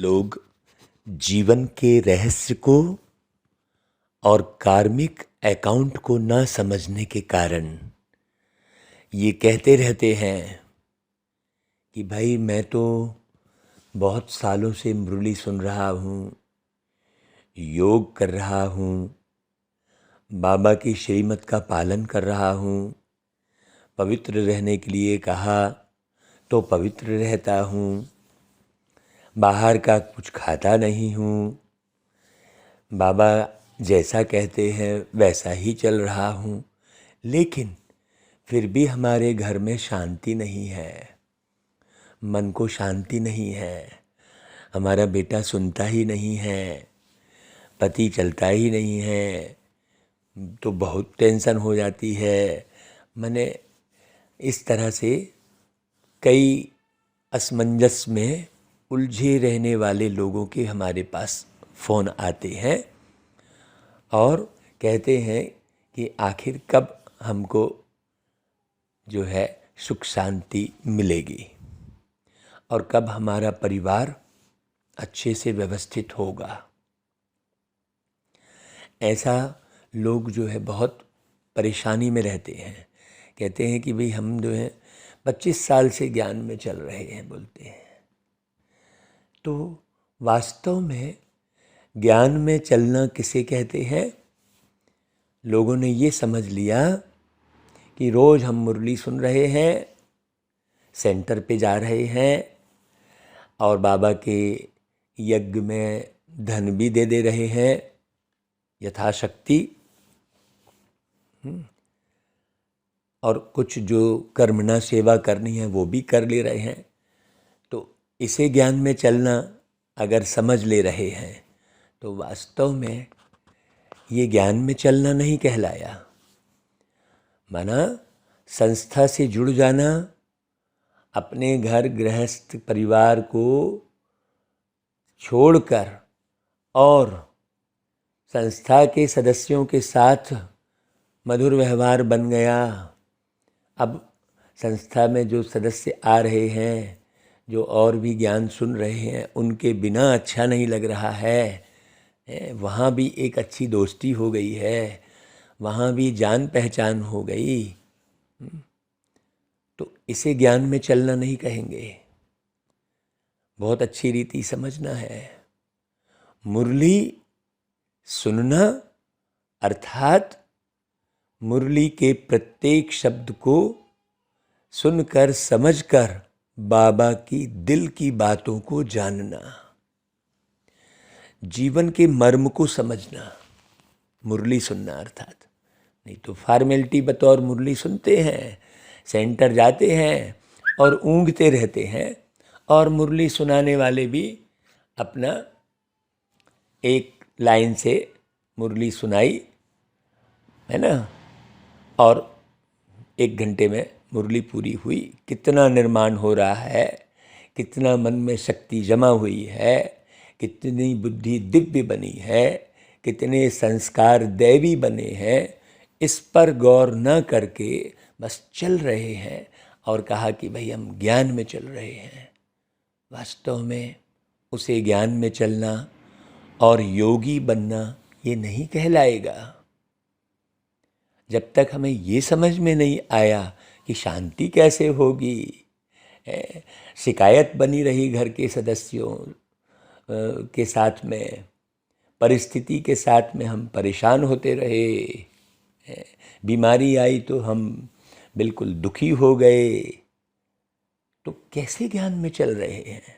लोग जीवन के रहस्य को और कार्मिक अकाउंट को ना समझने के कारण ये कहते रहते हैं कि भाई मैं तो बहुत सालों से मुरली सुन रहा हूँ, योग कर रहा हूँ, बाबा की श्रीमत का पालन कर रहा हूँ, पवित्र रहने के लिए कहा तो पवित्र रहता हूँ, बाहर का कुछ खाता नहीं हूँ, बाबा जैसा कहते हैं वैसा ही चल रहा हूँ, लेकिन फिर भी हमारे घर में शांति नहीं है, मन को शांति नहीं है, हमारा बेटा सुनता ही नहीं है, पति चलता ही नहीं है, तो बहुत टेंशन हो जाती है। मैंने इस तरह से कई असमंजस में उलझे रहने वाले लोगों के हमारे पास फ़ोन आते हैं और कहते हैं कि आखिर कब हमको जो है सुख शांति मिलेगी और कब हमारा परिवार अच्छे से व्यवस्थित होगा। ऐसा लोग जो है बहुत परेशानी में रहते हैं। कहते हैं कि भाई हम जो है 25 साल से ज्ञान में चल रहे हैं, बोलते हैं। तो वास्तव में ज्ञान में चलना किसे कहते हैं? लोगों ने ये समझ लिया कि रोज़ हम मुरली सुन रहे हैं, सेंटर पे जा रहे हैं और बाबा के यज्ञ में धन भी दे रहे हैं यथाशक्ति, और कुछ जो कर्मणा सेवा करनी है वो भी कर ले रहे हैं। तो इसे ज्ञान में चलना अगर समझ ले रहे हैं तो वास्तव में ये ज्ञान में चलना नहीं कहलाया। माना संस्था से जुड़ जाना, अपने घर गृहस्थ परिवार को छोड़कर और संस्था के सदस्यों के साथ मधुर व्यवहार बन गया। अब संस्था में जो सदस्य आ रहे हैं, जो और भी ज्ञान सुन रहे हैं, उनके बिना अच्छा नहीं लग रहा है। वहाँ भी एक अच्छी दोस्ती हो गई है, वहाँ भी जान पहचान हो गई। तो इसे ज्ञान में चलना नहीं कहेंगे। बहुत अच्छी रीति समझना है। मुरली सुनना अर्थात मुरली के प्रत्येक शब्द को सुनकर समझकर बाबा की दिल की बातों को जानना, जीवन के मर्म को समझना, मुरली सुनना अर्थात। नहीं तो फॉर्मेलिटी बतौर मुरली सुनते हैं, सेंटर जाते हैं और ऊँघते रहते हैं, और मुरली सुनाने वाले भी अपना एक लाइन से मुरली सुनाई, है ना, और 1 घंटे में मुरली पूरी हुई। कितना निर्माण हो रहा है, कितना मन में शक्ति जमा हुई है, कितनी बुद्धि दिव्य बनी है, कितने संस्कार दैवी बने हैं, इस पर गौर न करके बस चल रहे हैं और कहा कि भाई हम ज्ञान में चल रहे हैं। वास्तव में उसे ज्ञान में चलना और योगी बनना ये नहीं कहलाएगा। जब तक हमें ये समझ में नहीं आया कि शांति कैसे होगी, शिकायत बनी रही घर के सदस्यों के साथ में, परिस्थिति के साथ में हम परेशान होते रहे, बीमारी आई तो हम बिल्कुल दुखी हो गए, तो कैसे ज्ञान में चल रहे हैं?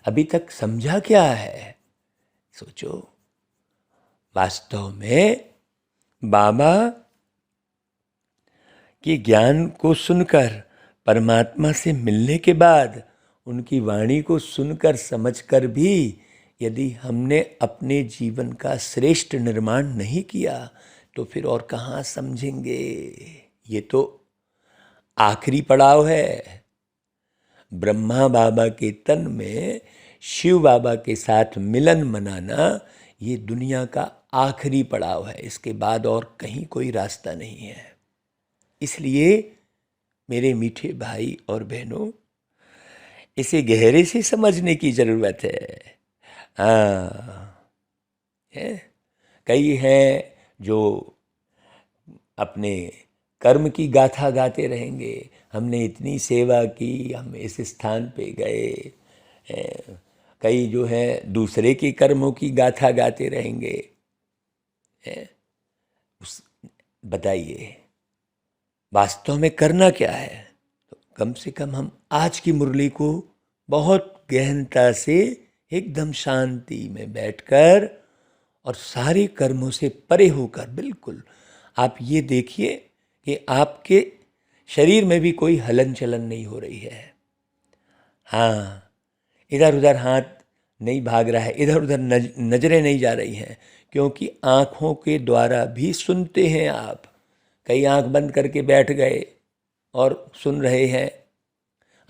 अभी तक समझा क्या है? सोचो। वास्तव में बाबा कि ज्ञान को सुनकर, परमात्मा से मिलने के बाद उनकी वाणी को सुनकर समझकर भी यदि हमने अपने जीवन का श्रेष्ठ निर्माण नहीं किया तो फिर और कहाँ समझेंगे। ये तो आखिरी पड़ाव है। ब्रह्मा बाबा के तन में शिव बाबा के साथ मिलन मनाना ये दुनिया का आखिरी पड़ाव है। इसके बाद और कहीं कोई रास्ता नहीं है। इसलिए मेरे मीठे भाई और बहनों, इसे गहरे से समझने की ज़रूरत है। हाँ, है। कई हैं जो अपने कर्म की गाथा गाते रहेंगे, हमने इतनी सेवा की, हम इस स्थान पे गए। कई जो है दूसरे के कर्मों की गाथा गाते रहेंगे। उस बताइए वास्तव में करना क्या है? तो कम से कम हम आज की मुरली को बहुत गहनता से एकदम शांति में बैठकर और सारे कर्मों से परे होकर, बिल्कुल आप ये देखिए कि आपके शरीर में भी कोई हलन चलन नहीं हो रही है। हाँ, इधर उधर हाथ नहीं भाग रहा है, इधर उधर नजरें नहीं जा रही हैं, क्योंकि आँखों के द्वारा भी सुनते हैं आप। कई आँख बंद करके बैठ गए और सुन रहे हैं।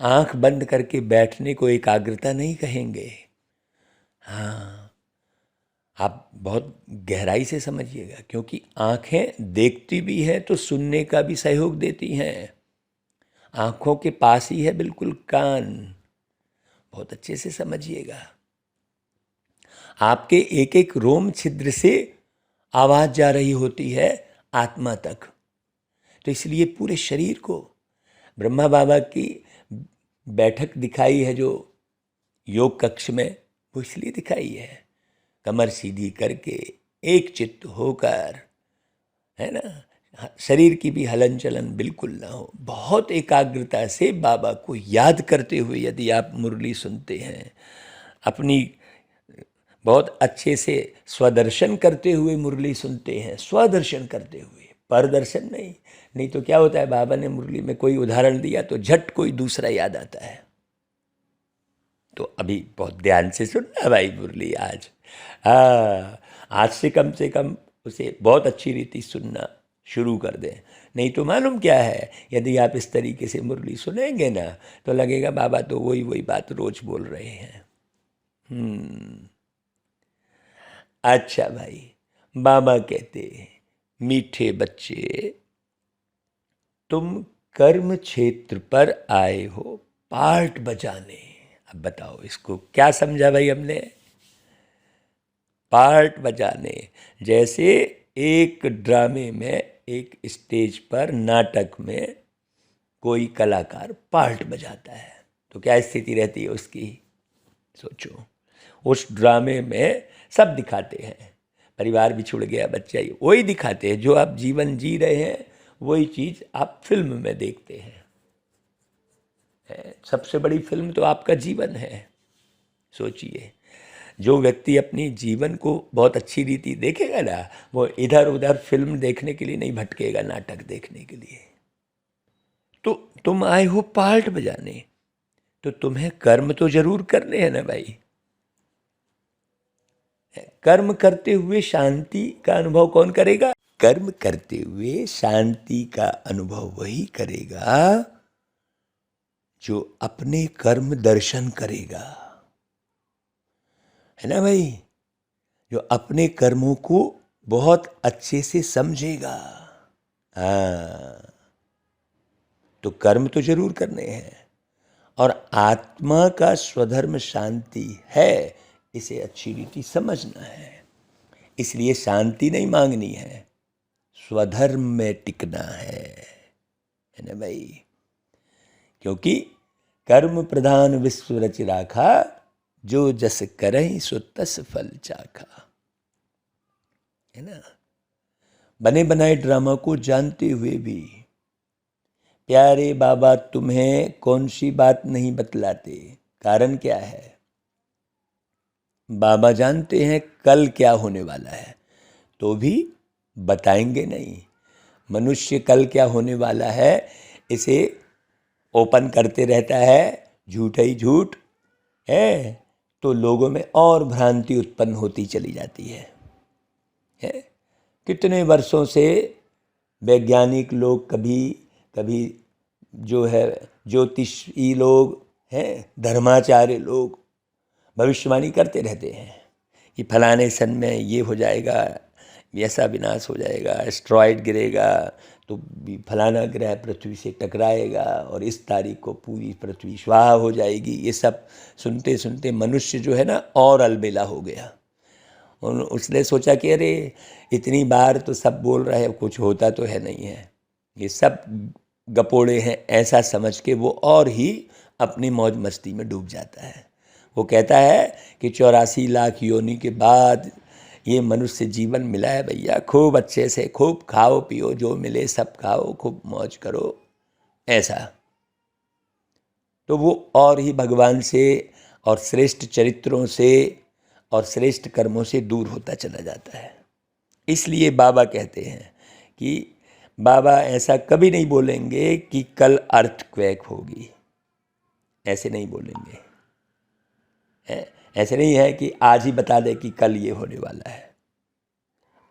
आँख बंद करके बैठने को एकाग्रता नहीं कहेंगे। हाँ, आप बहुत गहराई से समझिएगा, क्योंकि आँखें देखती भी हैं तो सुनने का भी सहयोग देती हैं। आँखों के पास ही है बिल्कुल कान, बहुत अच्छे से समझिएगा। आपके एक एक रोम छिद्र से आवाज़ जा रही होती है आत्मा तक। तो इसलिए पूरे शरीर को ब्रह्मा बाबा की बैठक दिखाई है जो योग कक्ष में, वो इसलिए दिखाई है कमर सीधी करके एक चित्त होकर, है ना, शरीर की भी हलन चलन बिल्कुल ना हो, बहुत एकाग्रता से बाबा को याद करते हुए यदि आप मुरली सुनते हैं, अपनी बहुत अच्छे से स्वदर्शन करते हुए मुरली सुनते हैं, स्वदर्शन करते हुए, परदर्शन नहीं। नहीं तो क्या होता है, बाबा ने मुरली में कोई उदाहरण दिया तो झट कोई दूसरा याद आता है। तो अभी बहुत ध्यान से सुनना भाई मुरली आज। हाँ, आज से कम उसे बहुत अच्छी रीति सुनना शुरू कर दें। नहीं तो मालूम क्या है, यदि आप इस तरीके से मुरली सुनेंगे ना तो लगेगा बाबा तो वही बात रोज बोल रहे हैं। अच्छा भाई, बाबा कहते मीठे बच्चे, तुम कर्म क्षेत्र पर आए हो पार्ट बजाने। अब बताओ इसको क्या समझा भाई हमने? पार्ट बजाने, जैसे एक ड्रामे में, एक स्टेज पर नाटक में कोई कलाकार पार्ट बजाता है तो क्या स्थिति रहती है उसकी? सोचो, उस ड्रामे में सब दिखाते हैं, परिवार बिछुड़ गया, बच्चा, वही दिखाते हैं जो आप जीवन जी रहे हैं, वही चीज़ आप फिल्म में देखते हैं। सबसे बड़ी फिल्म तो आपका जीवन है। सोचिए, जो व्यक्ति अपनी जीवन को बहुत अच्छी रीति देखेगा ना, वो इधर उधर फिल्म देखने के लिए नहीं भटकेगा, नाटक देखने के लिए। तो तुम आए हो पार्ट बजाने, तो तुम्हें कर्म तो जरूर करने हैं ना भाई। कर्म करते हुए शांति का अनुभव कौन करेगा? कर्म करते हुए शांति का अनुभव वही करेगा जो अपने कर्म दर्शन करेगा, है ना भाई, जो अपने कर्मों को बहुत अच्छे से समझेगा। हाँ, तो कर्म तो जरूर करने हैं, और आत्मा का स्वधर्म शांति है, इसे अच्छी रीति समझना है। इसलिए शांति नहीं मांगनी है, स्वधर्म में टिकना है ना भाई। क्योंकि कर्म प्रधान विश्व रच राखा, जो जस करहि सो तस फल चाखा, है ना। बने बनाए ड्रामा को जानते हुए भी प्यारे बाबा तुम्हें कौन सी बात नहीं बतलाते। कारण क्या है? बाबा जानते हैं कल क्या होने वाला है, तो भी बताएंगे नहीं। मनुष्य कल क्या होने वाला है इसे ओपन करते रहता है, झूठ ही झूठ है, तो लोगों में और भ्रांति उत्पन्न होती चली जाती है। कितने वर्षों से वैज्ञानिक लोग, कभी जो है ज्योतिषी लोग हैं, धर्माचार्य लोग भविष्यवाणी करते रहते हैं कि फलाने सन में ये हो जाएगा, ऐसा विनाश हो जाएगा, एस्ट्रॉयड गिरेगा तो फलाना ग्रह पृथ्वी से टकराएगा और इस तारीख को पूरी पृथ्वी स्वाहा हो जाएगी। ये सब सुनते सुनते मनुष्य जो है ना और अलबेला हो गया। और उसने सोचा कि अरे इतनी बार तो सब बोल रहे हैं, कुछ होता तो है नहीं है, ये सब गपोड़े हैं, ऐसा समझ के वो और ही अपनी मौज मस्ती में डूब जाता है। वो कहता है कि 84 लाख योनि के बाद ये मनुष्य जीवन मिला है भैया, खूब अच्छे से खूब खाओ पियो, जो मिले सब खाओ, खूब मौज करो, ऐसा। तो वो और ही भगवान से और श्रेष्ठ चरित्रों से और श्रेष्ठ कर्मों से दूर होता चला जाता है। इसलिए बाबा कहते हैं कि बाबा ऐसा कभी नहीं बोलेंगे कि कल अर्थक्वेक होगी, ऐसे नहीं बोलेंगे। ऐसे नहीं है कि आज ही बता दें कि कल ये होने वाला है।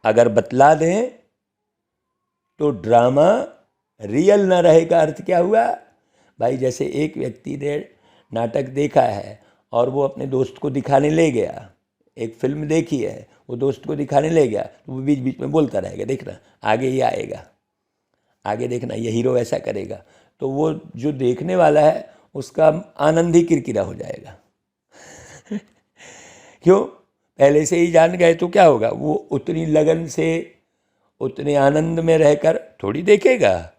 अगर बतला दें तो ड्रामा रियल ना रहेगा। अर्थ क्या हुआ भाई? जैसे एक व्यक्ति ने नाटक देखा है और वो अपने दोस्त को दिखाने ले गया, एक फिल्म देखी है, वो दोस्त को दिखाने ले गया, तो वो बीच बीच में बोलता रहेगा, देखना आगे ये आएगा, आगे देखना ये हीरो ऐसा करेगा, तो वो जो देखने वाला है उसका आनंद ही किरकिरा हो जाएगा। क्यों? पहले से ही जान गए तो क्या होगा, वो उतनी लगन से उतने आनंद में रहकर थोड़ी देखेगा।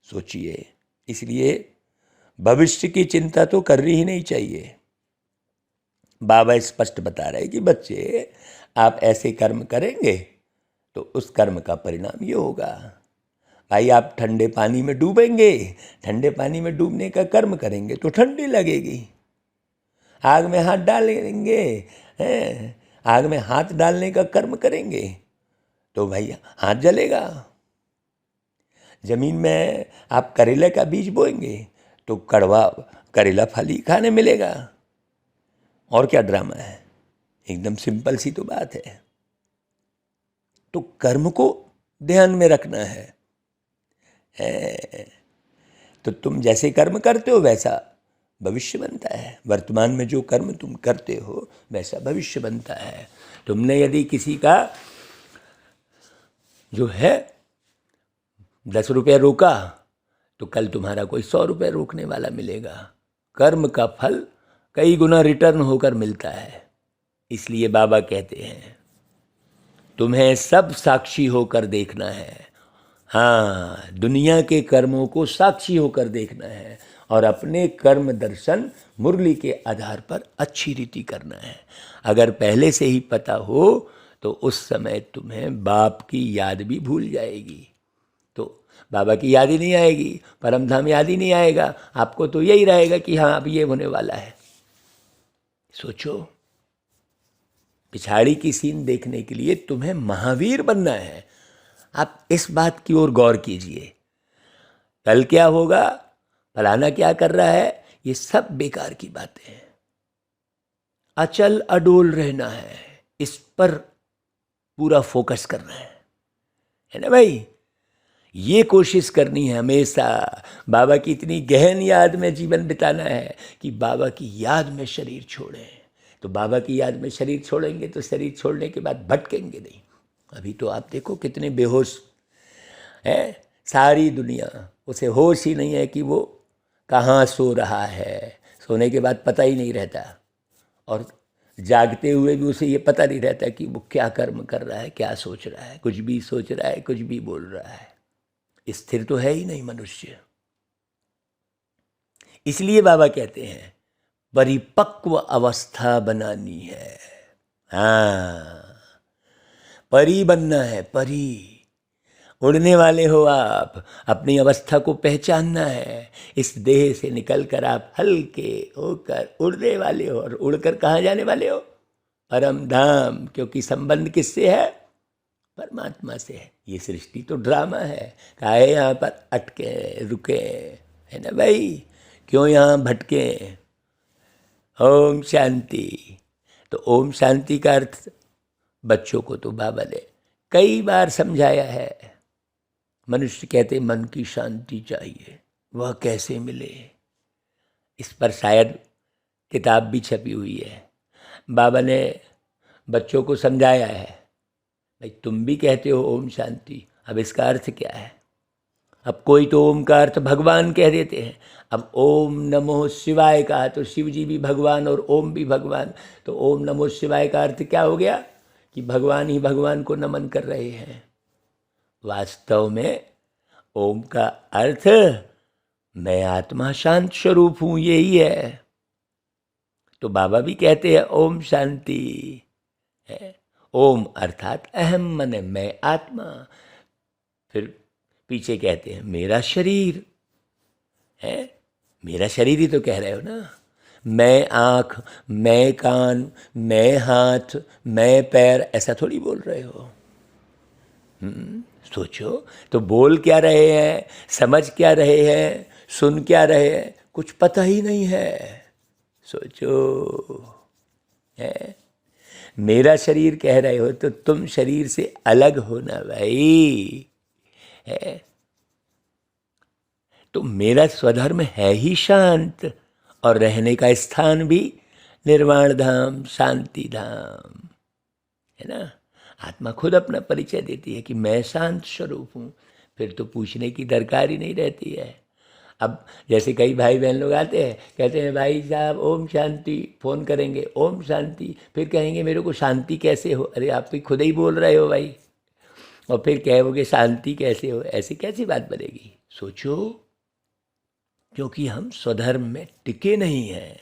सोचिए, इसलिए भविष्य की चिंता तो करनी ही नहीं चाहिए। बाबा स्पष्ट बता रहे हैं कि बच्चे आप ऐसे कर्म करेंगे तो उस कर्म का परिणाम ये होगा। भाई आप ठंडे पानी में डूबेंगे, ठंडे पानी में डूबने का कर्म करेंगे तो ठंडी लगेगी। आग में हाथ डालेंगे, आग में हाथ डालने का कर्म करेंगे तो भाई हाथ जलेगा। जमीन में आप करेले का बीज बोएंगे तो कड़वा करेला फल ही खाने मिलेगा। और क्या ड्रामा है, एकदम सिंपल सी तो बात है। तो कर्म को ध्यान में रखना है। तो तुम जैसे कर्म करते हो वैसा भविष्य बनता है। वर्तमान में जो कर्म तुम करते हो वैसा भविष्य बनता है। तुमने यदि किसी का जो है 10 रुपये रोका तो कल तुम्हारा कोई 100 रुपये रोकने वाला मिलेगा। कर्म का फल कई गुना रिटर्न होकर मिलता है। इसलिए बाबा कहते हैं तुम्हें सब साक्षी होकर देखना है। हाँ, दुनिया के कर्मों को साक्षी होकर देखना है और अपने कर्म दर्शन मुरली के आधार पर अच्छी रीति करना है। अगर पहले से ही पता हो तो उस समय तुम्हें बाप की याद भी भूल जाएगी। तो बाबा की याद ही नहीं आएगी, परम धाम याद ही नहीं आएगा। आपको तो यही रहेगा कि हाँ अब ये होने वाला है। सोचो, पिछाड़ी की सीन देखने के लिए तुम्हें महावीर बनना है। आप इस बात की ओर गौर कीजिए, कल क्या होगा, फलाना क्या कर रहा है, ये सब बेकार की बातें हैं। अचल अडोल रहना है, इस पर पूरा फोकस करना है ना भाई। ये कोशिश करनी है हमेशा। बाबा की इतनी गहन याद में जीवन बिताना है कि बाबा की याद में शरीर छोड़ें। तो बाबा की याद में शरीर छोड़ेंगे तो शरीर छोड़ने के बाद भटकेंगे नहीं। अभी तो आप देखो कितने बेहोश है, सारी दुनिया, उसे होश ही नहीं है कि वो कहाँ सो रहा है। सोने के बाद पता ही नहीं रहता और जागते हुए भी उसे ये पता नहीं रहता कि वो क्या कर्म कर रहा है, क्या सोच रहा है। कुछ भी सोच रहा है, कुछ भी बोल रहा है, स्थिर तो है ही नहीं मनुष्य। इसलिए बाबा कहते हैं परिपक्व अवस्था बनानी है। हाँ, परी बनना है, परी। उड़ने वाले हो आप, अपनी अवस्था को पहचानना है। इस देह से निकलकर आप हल्के होकर उड़ने वाले हो। और उड़कर कहाँ जाने वाले हो? परम धाम। क्योंकि संबंध किससे है? परमात्मा से है। ये सृष्टि तो ड्रामा है। काहे यहाँ पर अटके रुके, है ना भाई? क्यों यहाँ भटके? ओम शांति। तो ओम शांति का अर्थ बच्चों को तो बाबा ने कई बार समझाया है। मनुष्य कहते मन की शांति चाहिए, वह कैसे मिले? इस पर शायद किताब भी छपी हुई है। बाबा ने बच्चों को समझाया है भाई तुम भी कहते हो ओम शांति, अब इसका अर्थ क्या है? अब कोई तो ओम का अर्थ भगवान कह देते हैं। अब ओम नमो शिवाय कहा तो शिव जी भी भगवान और ओम भी भगवान, तो ओम नमो शिवाय का अर्थ क्या हो गया कि भगवान ही भगवान को नमन कर रहे हैं। वास्तव में ओम का अर्थ मैं आत्मा शांत स्वरूप हूं, यही है। तो बाबा भी कहते हैं ओम शांति है। ओम अर्थात अहम मन, मैं आत्मा। फिर पीछे कहते हैं मेरा शरीर है, मेरा शरीर ही तो कह रहे हो ना। मैं आँख, मैं कान, मैं हाथ, मैं पैर, ऐसा थोड़ी बोल रहे हो। सोचो तो बोल क्या रहे हैं, समझ क्या रहे हैं, सुन क्या रहे हैं, कुछ पता ही नहीं है। सोचो है, मेरा शरीर कह रहे हो तो तुम शरीर से अलग हो ना भाई है। तो मेरा स्वधर्म है ही शांत, और रहने का स्थान भी निर्वाण धाम, शांति धाम है ना। आत्मा खुद अपना परिचय देती है कि मैं शांत स्वरूप हूँ, फिर तो पूछने की दरकार ही नहीं रहती है। अब जैसे कई भाई बहन लोग आते हैं, कहते हैं भाई साहब ओम शांति, फ़ोन करेंगे ओम शांति, फिर कहेंगे मेरे को शांति कैसे हो। अरे आप भी खुद ही बोल रहे हो भाई, और फिर कहोगे शांति कैसे हो, ऐसी कैसी बात बनेगी। सोचो, क्योंकि हम स्वधर्म में टिके नहीं हैं,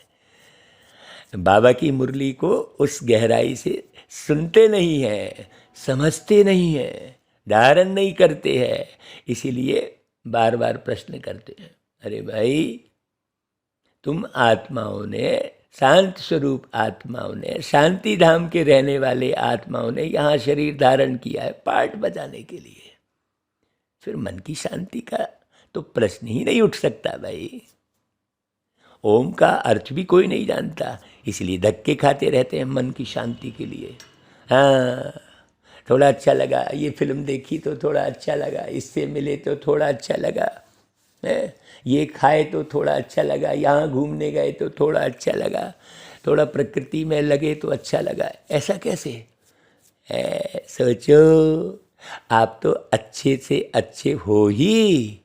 बाबा की मुरली को उस गहराई से सुनते नहीं हैं, समझते नहीं हैं, धारण नहीं करते हैं, इसीलिए बार बार प्रश्न करते हैं। अरे भाई, तुम आत्माओं ने, शांत स्वरूप आत्माओं ने, शांति धाम के रहने वाले आत्माओं ने यहाँ शरीर धारण किया है पार्ट बजाने के लिए, फिर मन की शांति का तो प्रश्न ही नहीं उठ सकता भाई। ओम का अर्थ भी कोई नहीं जानता, इसलिए धक्के खाते रहते हैं मन की शांति के लिए। हाँ, थोड़ा अच्छा लगा, ये फिल्म देखी तो थोड़ा अच्छा लगा, इससे मिले तो थोड़ा अच्छा लगा है, ये खाए तो थोड़ा अच्छा लगा, यहाँ घूमने गए तो थोड़ा अच्छा लगा, थोड़ा प्रकृति में लगे तो अच्छा लगा। ऐसा कैसे है? सोचो, आप तो अच्छे से अच्छे हो ही,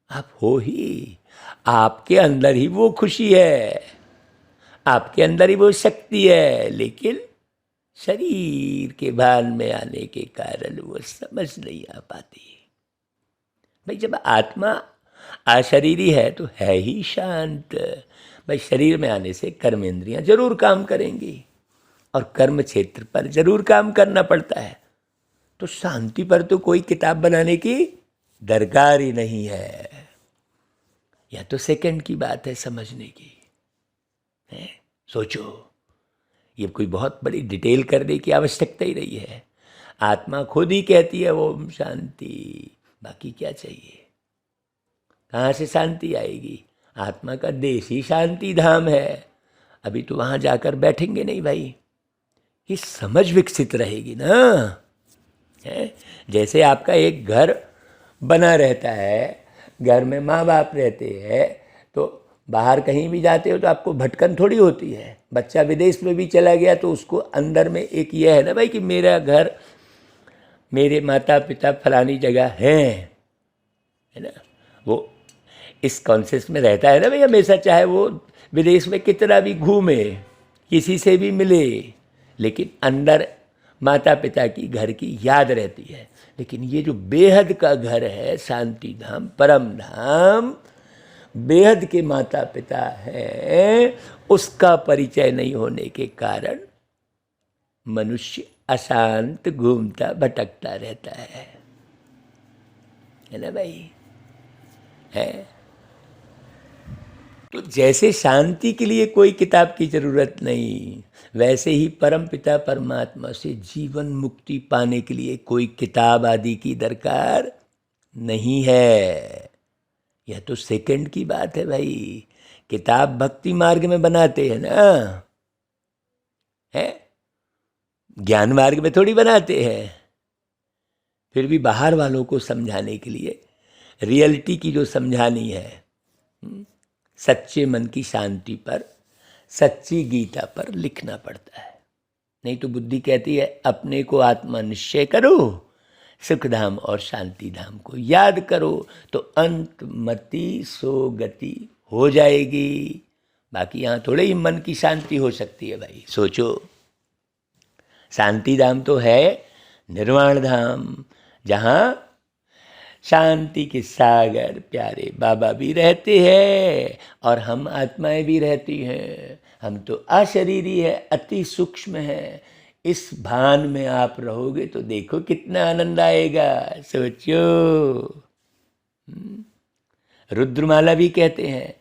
आप हो ही, आपके अंदर ही वो खुशी है, आपके अंदर ही वो शक्ति है, लेकिन शरीर के भान में आने के कारण वो समझ नहीं आ पाती। भाई जब आत्मा अशरीरी है तो है ही शांत। भाई शरीर में आने से कर्मेंद्रियां जरूर काम करेंगी और कर्म क्षेत्र पर जरूर काम करना पड़ता है, तो शांति पर तो कोई किताब बनाने की दरकार ही नहीं है। यह तो सेकंड की बात है समझने की है। सोचो, ये कोई बहुत बड़ी डिटेल करने की आवश्यकता ही नहीं है। आत्मा खुद ही कहती है ओम शांति, बाकी क्या चाहिए? कहाँ से शांति आएगी? आत्मा का देश ही शांति धाम है। अभी तो वहाँ जाकर बैठेंगे नहीं भाई, ये समझ विकसित रहेगी ना है। जैसे आपका एक घर बना रहता है, घर में माँ बाप रहते हैं, तो बाहर कहीं भी जाते हो तो आपको भटकन थोड़ी होती है। बच्चा विदेश में भी चला गया तो उसको अंदर में एक ये है ना भाई कि मेरा घर, मेरे माता पिता फलानी जगह है ना। वो इस कॉन्शियस में रहता है ना भाई हमेशा, चाहे वो विदेश में कितना भी घूमे, किसी से भी मिले, लेकिन अंदर माता पिता की घर की याद रहती है। लेकिन ये जो बेहद का घर है, शांति धाम, परम धाम, बेहद के माता पिता हैं, उसका परिचय नहीं होने के कारण मनुष्य अशांत घूमता भटकता रहता है ना भाई है। तो जैसे शांति के लिए कोई किताब की जरूरत नहीं, वैसे ही परम पिता परमात्मा से जीवन मुक्ति पाने के लिए कोई किताब आदि की दरकार नहीं है। यह तो सेकंड की बात है भाई। किताब भक्ति मार्ग में बनाते हैं ना, है ज्ञान मार्ग में थोड़ी बनाते हैं। फिर भी बाहर वालों को समझाने के लिए रियलिटी की जो समझानी है, सच्चे मन की शांति पर, सच्ची गीता पर लिखना पड़ता है। नहीं तो बुद्धि कहती है अपने को आत्मा निश्चय करो, सुख धाम और शांति धाम को याद करो, तो अंत मति सो गति हो जाएगी। बाकी यहाँ थोड़े ही मन की शांति हो सकती है भाई, सोचो। शांति धाम तो है निर्वाण धाम, जहाँ शांति के सागर प्यारे बाबा भी रहते हैं और हम आत्माएं भी रहती हैं। हम तो अशरीरी है, अति सूक्ष्म है। इस भान में आप रहोगे तो देखो कितना आनंद आएगा, सोचो। रुद्रमाला भी कहते हैं,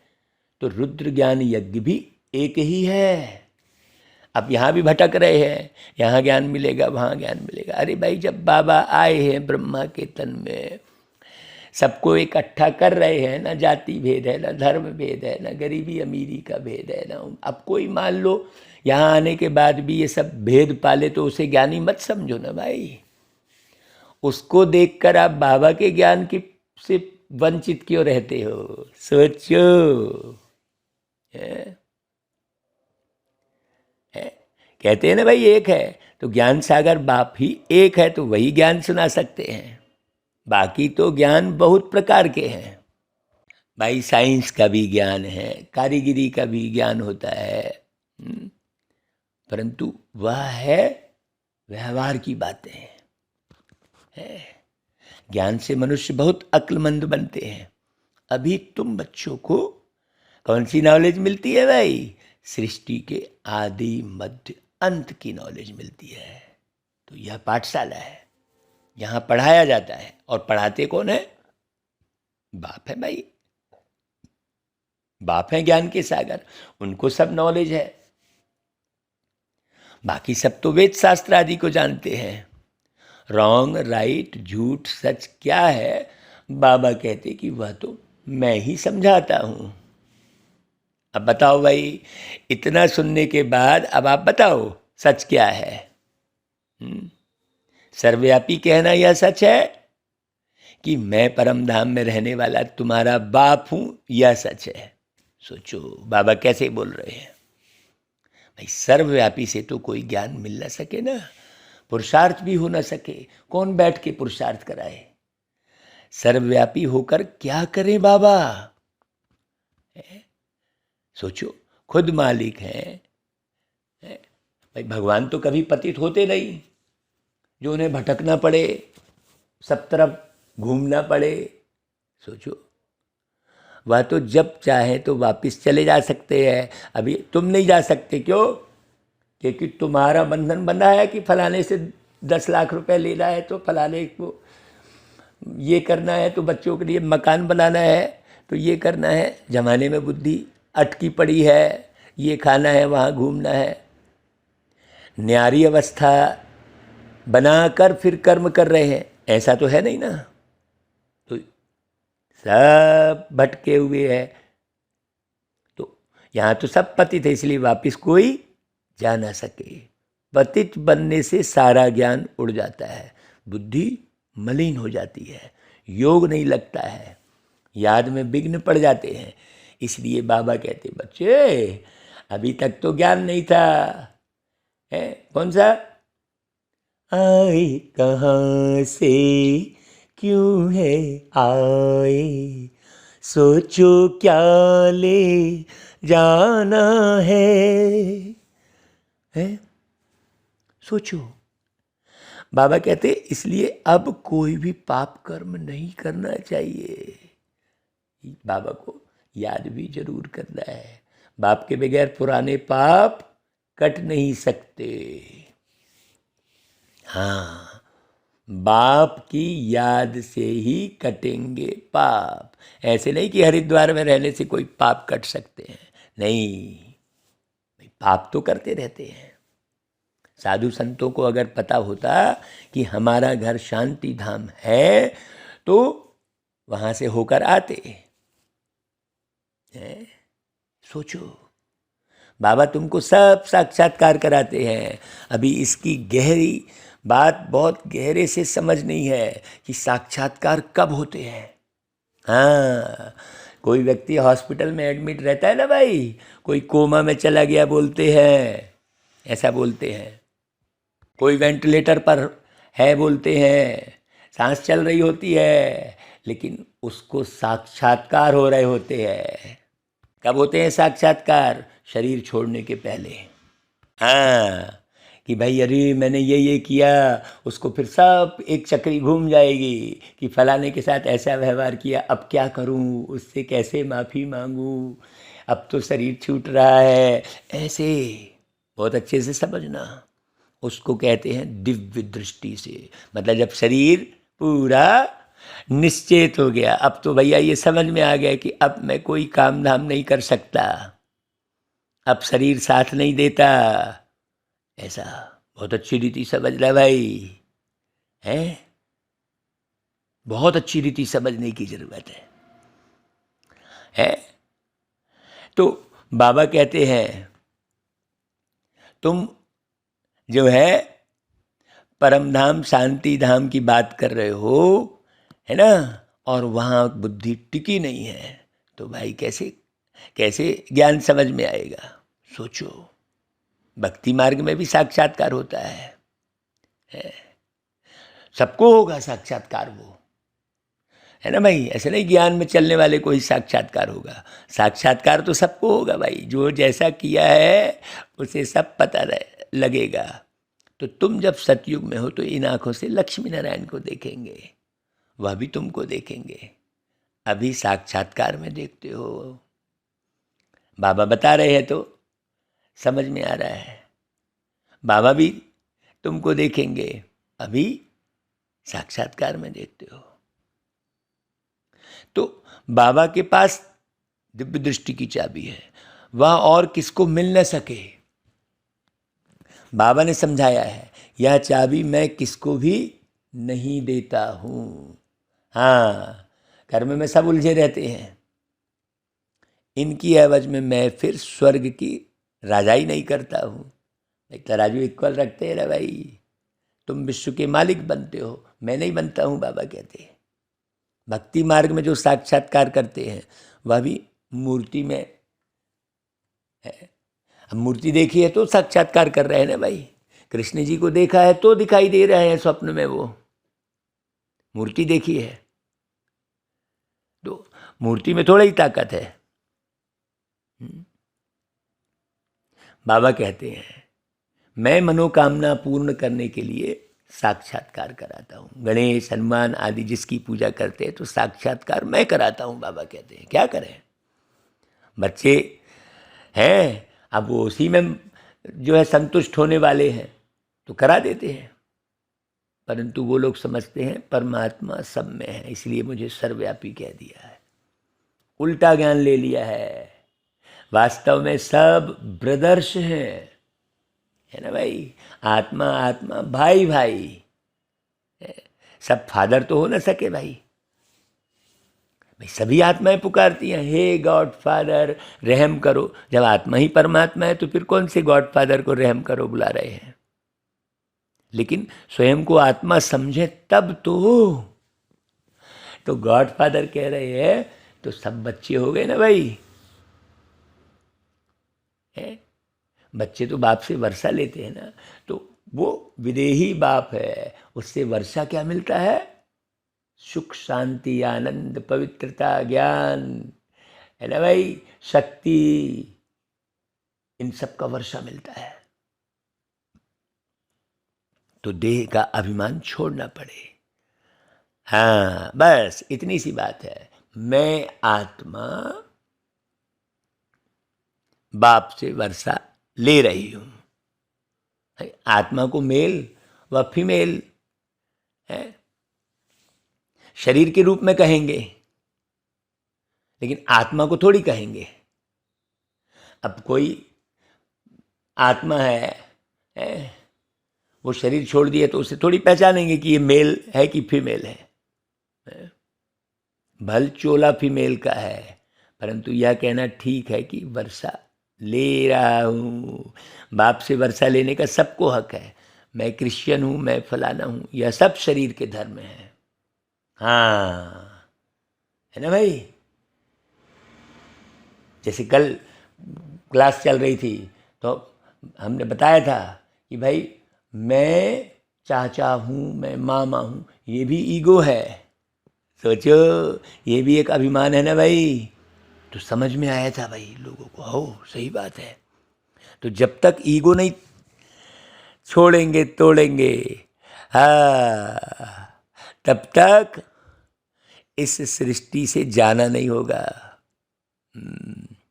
तो रुद्र ज्ञान यज्ञ भी एक ही है। अब यहाँ भी भटक रहे हैं, यहाँ ज्ञान मिलेगा वहाँ ज्ञान मिलेगा। अरे भाई, जब बाबा आए हैं ब्रह्मा के तन में, सबको इकट्ठा कर रहे हैं, ना जाति भेद है, ना धर्म भेद है, ना गरीबी अमीरी का भेद है, ना। अब कोई मान लो यहाँ आने के बाद भी ये सब भेद पाले तो उसे ज्ञानी मत समझो ना भाई। उसको देखकर आप बाबा के ज्ञान की से वंचित क्यों रहते हो, सोचो। कहते हैं ना भाई, एक है तो ज्ञान सागर बाप ही एक है, तो वही ज्ञान सुना सकते हैं। बाकी तो ज्ञान बहुत प्रकार के हैं भाई। साइंस का भी ज्ञान है, कारीगरी का भी ज्ञान होता है, परंतु वह है व्यवहार की बातें है। ज्ञान से मनुष्य बहुत अक्लमंद बनते हैं। अभी तुम बच्चों को कौन सी नॉलेज मिलती है भाई? सृष्टि के आदि मध्य अंत की नॉलेज मिलती है। तो यह पाठशाला है, यहाँ पढ़ाया जाता है। और पढ़ाते कौन है? बाप है भाई। बाप है ज्ञान के सागर, उनको सब नॉलेज है। बाकी सब तो वेद शास्त्र आदि को जानते हैं। रॉन्ग राइट झूठ सच क्या है, बाबा कहते कि वह तो मैं ही समझाता हूँ। अब बताओ भाई, इतना सुनने के बाद अब आप बताओ सच क्या है? सर्वव्यापी कहना यह सच है कि मैं परम धाम में रहने वाला तुम्हारा बाप हूं, यह सच है। सोचो बाबा कैसे बोल रहे हैं भाई। सर्वव्यापी से तो कोई ज्ञान मिल ना सके ना, पुरुषार्थ भी हो ना सके। कौन बैठ के पुरुषार्थ कराए? सर्वव्यापी होकर क्या करें बाबा? सोचो, खुद मालिक हैं भाई। भगवान तो कभी पतित होते नहीं जो उन्हें भटकना पड़े, सब तरफ घूमना पड़े। सोचो, वह तो जब चाहे तो वापस चले जा सकते हैं। अभी तुम नहीं जा सकते, क्यों? क्योंकि तुम्हारा बंधन बना है कि फलाने से 10 लाख रुपए लेना है, तो फलाने को ये करना है, तो बच्चों के लिए मकान बनाना है, तो ये करना है। जमाने में बुद्धि अटकी पड़ी है, ये खाना है, वहाँ घूमना है। न्यारी अवस्था बनाकर फिर कर्म कर रहे हैं, ऐसा तो है नहीं ना। तो सब भटके हुए हैं। तो यहाँ तो सब पतित है, इसलिए वापिस कोई जा ना सके। पतित बनने से सारा ज्ञान उड़ जाता है, बुद्धि मलिन हो जाती है, योग नहीं लगता है, याद में विघ्न पड़ जाते हैं। इसलिए बाबा कहते, बच्चे अभी तक तो ज्ञान नहीं था। है कौन सा? आए कहाँ से क्यों है आए, सोचो क्या ले जाना है। सोचो, बाबा कहते इसलिए अब कोई भी पाप कर्म नहीं करना चाहिए। बाबा को याद भी जरूर करना है। बाप के बगैर पुराने पाप कट नहीं सकते। हाँ, बाप की याद से ही कटेंगे पाप। ऐसे नहीं कि हरिद्वार में रहने से कोई पाप कट सकते हैं, नहीं, पाप तो करते रहते हैं। साधु संतों को अगर पता होता कि हमारा घर शांति धाम है तो वहां से होकर आते। सोचो, बाबा तुमको सब साक्षात्कार कराते हैं। अभी इसकी गहरी बात बहुत गहरे से समझ नहीं है कि साक्षात्कार कब होते हैं। हाँ, कोई व्यक्ति हॉस्पिटल में एडमिट रहता है ना भाई, कोई कोमा में चला गया बोलते हैं, ऐसा बोलते हैं। कोई वेंटिलेटर पर है बोलते हैं, सांस चल रही होती है, लेकिन उसको साक्षात्कार हो रहे होते हैं। कब होते हैं साक्षात्कार? शरीर छोड़ने के पहले। हाँ, कि भाई अरे मैंने ये किया, उसको फिर सब एक चक्री घूम जाएगी कि फलाने के साथ ऐसा व्यवहार किया, अब क्या करूं, उससे कैसे माफ़ी मांगूं, अब तो शरीर छूट रहा है, ऐसे बहुत अच्छे से समझना। उसको कहते हैं दिव्य दृष्टि से, मतलब जब शरीर पूरा निश्चेत हो गया, अब तो भैया ये समझ में आ गया कि अब मैं कोई काम धाम नहीं कर सकता, अब शरीर साथ नहीं देता, ऐसा बहुत अच्छी रीति समझ ले भाई, है बहुत अच्छी रीति समझने की जरूरत है। तो बाबा कहते हैं तुम जो है परम धाम शांति धाम की बात कर रहे हो, है ना, और वहाँ बुद्धि टिकी नहीं है, तो भाई कैसे कैसे ज्ञान समझ में आएगा? सोचो, भक्ति मार्ग में भी साक्षात्कार होता है, सबको होगा साक्षात्कार, वो है ना भाई। ऐसे नहीं ज्ञान में चलने वाले को ही साक्षात्कार होगा, साक्षात्कार तो सबको होगा भाई, जो जैसा किया है उसे सब पता लगेगा। तो तुम जब सतयुग में हो तो इन आंखों से लक्ष्मी नारायण को देखेंगे, वह भी तुमको देखेंगे। अभी साक्षात्कार में देखते हो, बाबा बता रहे हैं तो समझ में आ रहा है, बाबा भी तुमको देखेंगे, अभी साक्षात्कार में देखते हो। तो बाबा के पास दिव्य दृष्टि की चाबी है, वह और किसको मिल न सके। बाबा ने समझाया है, यह चाबी मैं किसको भी नहीं देता हूँ। हाँ, कर्म में सब उलझे रहते हैं, इनकी एवज में मैं फिर स्वर्ग की राजाई नहीं करता हूँ। भाई तराजू इक्वल रखते हैं ना भाई, तुम विश्व के मालिक बनते हो, मैं नहीं बनता हूँ, बाबा कहते हैं। भक्ति मार्ग में जो साक्षात्कार करते हैं वह भी मूर्ति में है। अब मूर्ति देखी है तो साक्षात्कार कर रहे हैं ना भाई, कृष्ण जी को देखा है तो दिखाई दे रहे हैं स्वप्न में, वो मूर्ति देखी है तो मूर्ति में थोड़ा ही ताकत है। बाबा कहते हैं मैं मनोकामना पूर्ण करने के लिए साक्षात्कार कराता हूँ। गणेश हनुमान आदि जिसकी पूजा करते हैं तो साक्षात्कार मैं कराता हूँ, बाबा कहते हैं। क्या करें, बच्चे हैं, अब वो उसी में जो है संतुष्ट होने वाले हैं तो करा देते हैं, परंतु वो लोग समझते हैं परमात्मा सब में है, इसलिए मुझे सर्वव्यापी कह दिया है, उल्टा ज्ञान ले लिया है। वास्तव में सब ब्रदर्स हैं, है ना भाई, आत्मा आत्मा भाई भाई, सब फादर तो हो ना सके भाई। भाई सभी आत्माएं पुकारती हैं, हे गॉड फादर रहम करो। जब आत्मा ही परमात्मा है तो फिर कौन से गॉड फादर को रहम करो बुला रहे हैं? लेकिन स्वयं को आत्मा समझे तब तो गॉड फादर कह रहे हैं तो सब बच्चे हो गए ना भाई, है? बच्चे तो बाप से वर्षा लेते हैं ना, तो वो विदेही बाप है, उससे वर्षा क्या मिलता है? सुख शांति आनंद पवित्रता ज्ञान, है ना भाई, शक्ति, इन सब का वर्षा मिलता है। तो देह का अभिमान छोड़ना पड़े। हाँ, बस इतनी सी बात है, मैं आत्मा बाप से वर्षा ले रही हूं। आत्मा को मेल व फीमेल है शरीर के रूप में कहेंगे, लेकिन आत्मा को थोड़ी कहेंगे। अब कोई आत्मा है वो शरीर छोड़ दिए तो उसे थोड़ी पहचानेंगे कि ये मेल है कि फीमेल है। भल चोला फीमेल का है, परंतु यह कहना ठीक है कि वर्षा ले रहा हूँ। बाप से वर्षा लेने का सबको हक है, मैं क्रिश्चियन हूँ, मैं फलाना हूँ, यह सब शरीर के धर्म है। हाँ, है ना भाई। जैसे कल क्लास चल रही थी तो हमने बताया था कि भाई मैं चाचा हूँ, मैं मामा हूँ, ये भी ईगो है। सोचो, ये भी एक अभिमान है ना भाई। तो समझ में आया था भाई लोगों को, हो सही बात है। तो जब तक ईगो नहीं छोड़ेंगे तोड़ेंगे, हाँ, तब तक इस सृष्टि से जाना नहीं होगा,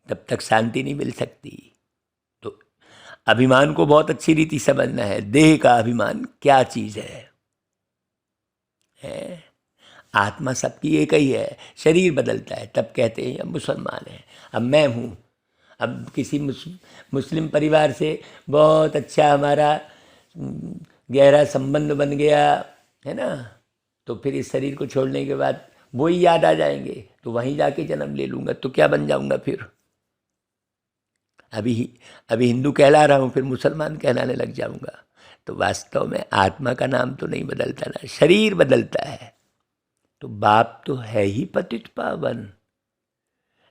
तब तक शांति नहीं मिल सकती। तो अभिमान को बहुत अच्छी रीति समझना है। देह का अभिमान क्या चीज है? आत्मा सबकी एक ही है, शरीर बदलता है तब कहते हैं हम मुसलमान हैं। अब मैं हूँ, अब किसी मुस्लिम परिवार से बहुत अच्छा हमारा गहरा संबंध बन गया है ना, तो फिर इस शरीर को छोड़ने के बाद वही याद आ जाएंगे, तो वहीं जाके जन्म ले लूँगा, तो क्या बन जाऊँगा फिर? अभी हिंदू कहला रहा हूँ, फिर मुसलमान कहलाने लग जाऊँगा। तो वास्तव में आत्मा का नाम तो नहीं बदलता ना, शरीर बदलता है। तो बाप तो है ही पतित पावन,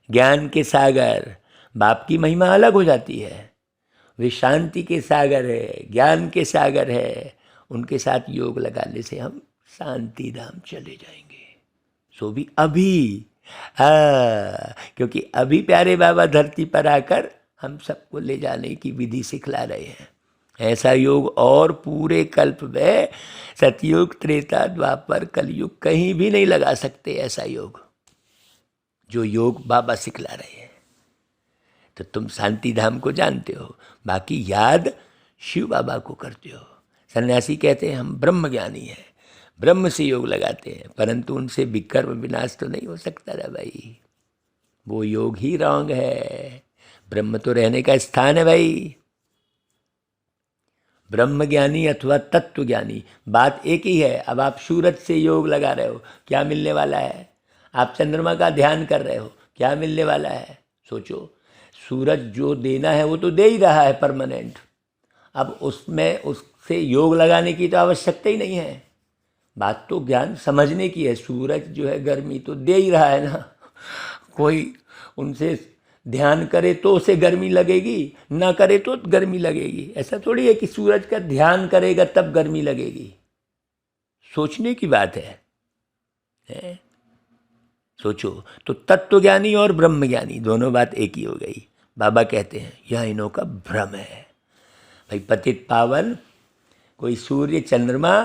ज्ञान के सागर। बाप की महिमा अलग हो जाती है, वे शांति के सागर है, ज्ञान के सागर है। उनके साथ योग लगाने से हम शांति धाम चले जाएंगे। सो भी अभी, क्योंकि अभी प्यारे बाबा धरती पर आकर हम सबको ले जाने की विधि सिखला रहे हैं। ऐसा योग और पूरे कल्प में सतयुग, त्रेता, द्वापर, कलयुग कहीं भी नहीं लगा सकते ऐसा योग, जो योग बाबा सिखला रहे हैं। तो तुम शांति धाम को जानते हो, बाकी याद शिव बाबा को करते हो। सन्यासी कहते हैं हम ब्रह्म ज्ञानी हैं, ब्रह्म से योग लगाते हैं, परंतु उनसे विकर्म विनाश तो नहीं हो सकता ना भाई, वो योग ही रॉन्ग है। ब्रह्म तो रहने का स्थान है भाई। ब्रह्म ज्ञानी अथवा तत्व ज्ञानी, बात एक ही है। अब आप सूरज से योग लगा रहे हो, क्या मिलने वाला है? आप चंद्रमा का ध्यान कर रहे हो, क्या मिलने वाला है? सोचो, सूरज जो देना है वो तो दे ही रहा है परमानेंट। अब उसमें उससे योग लगाने की तो आवश्यकता ही नहीं है। बात तो ज्ञान समझने की है। सूरज जो है गर्मी तो दे ही रहा है ना, कोई उनसे ध्यान करे तो उसे गर्मी लगेगी, ना करे तो गर्मी लगेगी। ऐसा थोड़ी है कि सूरज का ध्यान करेगा तब गर्मी लगेगी। सोचने की बात है? सोचो, तो तत्वज्ञानी और ब्रह्मज्ञानी दोनों बात एक ही हो गई। बाबा कहते हैं यह इन्हों का भ्रम है भाई। पतित पावन कोई सूर्य, चंद्रमा,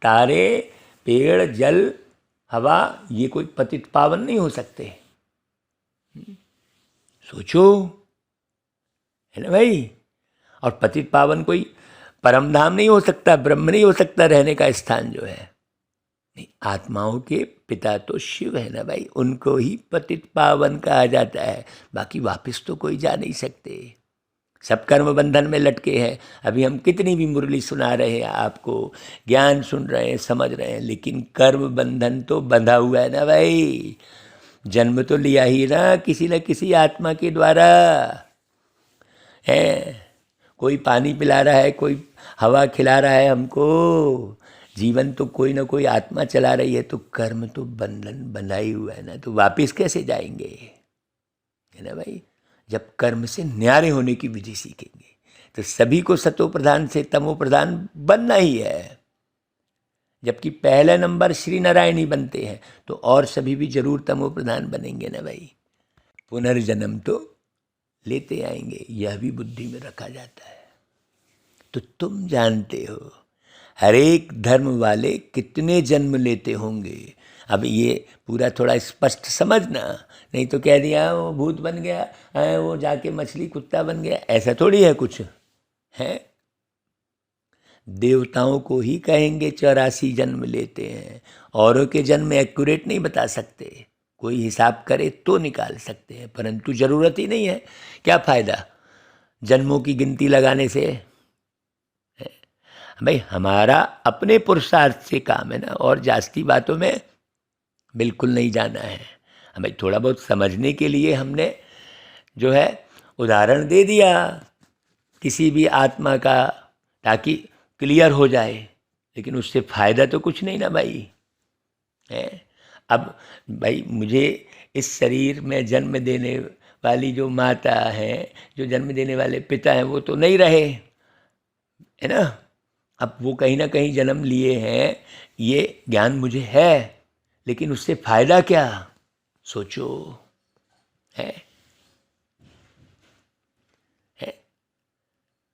तारे, पेड़, जल, हवा, ये कोई पतित पावन नहीं हो सकते। सोचो, है ना भाई। और पतित पावन कोई परम धाम नहीं हो सकता, ब्रह्म नहीं हो सकता रहने का स्थान जो है। नहीं, आत्माओं के पिता तो शिव है ना भाई, उनको ही पतित पावन कहा जाता है। बाकी वापस तो कोई जा नहीं सकते, सब कर्म बंधन में लटके हैं। अभी हम कितनी भी मुरली सुना रहे हैं आपको, ज्ञान सुन रहे हैं, समझ रहे हैं, लेकिन कर्म बंधन तो बंधा हुआ है ना भाई। जन्म तो लिया ही ना किसी आत्मा के द्वारा है। कोई पानी पिला रहा है, कोई हवा खिला रहा है हमको। जीवन तो कोई ना कोई आत्मा चला रही है, तो कर्म तो बंधन बंधा ही हुआ है ना, तो वापिस कैसे जाएंगे, है ना भाई। जब कर्म से न्यारे होने की विधि सीखेंगे तो सभी को सतो प्रधान से तमो प्रधान बनना ही है। जबकि पहला नंबर श्री नारायण ही बनते हैं, तो और सभी भी जरूर तमो प्रधान बनेंगे ना भाई। पुनर्जन्म तो लेते आएंगे, यह भी बुद्धि में रखा जाता है। तो तुम जानते हो हर एक धर्म वाले कितने जन्म लेते होंगे। अब ये पूरा थोड़ा स्पष्ट समझना, नहीं तो कह दिया वो भूत बन गया, वो जाके मछली कुत्ता बन गया, ऐसा थोड़ी है कुछ है। देवताओं को ही कहेंगे 84 जन्म लेते हैं, औरों के जन्म एक्यूरेट नहीं बता सकते। कोई हिसाब करे तो निकाल सकते हैं, परंतु ज़रूरत ही नहीं है। क्या फ़ायदा जन्मों की गिनती लगाने से? भाई हमारा अपने पुरुषार्थ से काम है ना, और जास्ती बातों में बिल्कुल नहीं जाना है। भाई थोड़ा बहुत समझने के लिए हमने जो है उदाहरण दे दिया किसी भी आत्मा का, ताकि क्लियर हो जाए, लेकिन उससे फ़ायदा तो कुछ नहीं ना भाई है। अब भाई मुझे इस शरीर में जन्म देने वाली जो माता है, जो जन्म देने वाले पिता हैं, वो तो नहीं रहे, है ना। अब वो कहीं ना कहीं जन्म लिए हैं, ये ज्ञान मुझे है, लेकिन उससे फायदा क्या? सोचो। है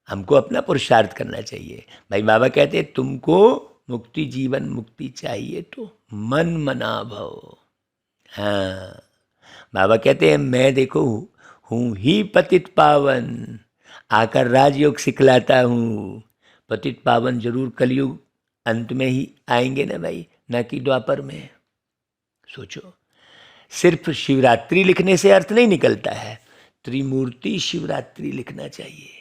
हमको अपना पुरुषार्थ करना चाहिए। भाई बाबा कहते हैं तुमको मुक्ति, जीवन मुक्ति चाहिए तो मन मना भव। हाँ, बाबा कहते हैं मैं देखो हूँ ही पतित पावन, आकर राजयोग सिखलाता हूँ। पतित पावन जरूर कलयुग अंत में ही आएंगे ना भाई, ना कि द्वापर में। सोचो, सिर्फ शिवरात्रि लिखने से अर्थ नहीं निकलता है, त्रिमूर्ति शिवरात्रि लिखना चाहिए।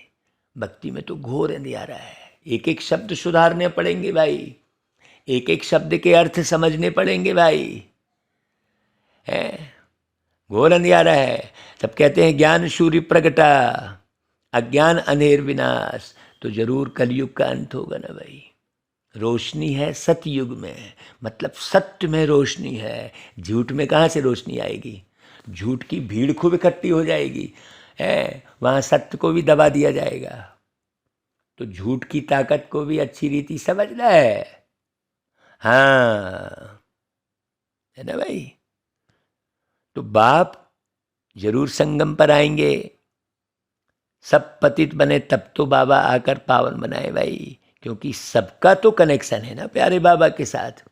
भक्ति में तो घोर अंधियारा है, एक एक शब्द सुधारने पड़ेंगे भाई, एक एक शब्द के अर्थ समझने पड़ेंगे भाई। है घोर अंधियारा है। तब कहते हैं ज्ञान सूर्य प्रगटा, अज्ञान अंधेर विनाश। तो जरूर कलयुग का अंत होगा ना भाई। रोशनी है सतयुग में, मतलब सत्य में रोशनी है। झूठ में कहाँ से रोशनी आएगी? झूठ की भीड़ खूब इकट्ठी हो जाएगी, है वहाँ सत्य को भी दबा दिया जाएगा। तो झूठ की ताकत को भी अच्छी रीति समझना है। हाँ, है ना भाई। तो बाप जरूर संगम पर आएंगे, सब पतित बने तब तो बाबा आकर पावन बनाए भाई, क्योंकि सबका तो कनेक्शन है ना प्यारे बाबा के साथ।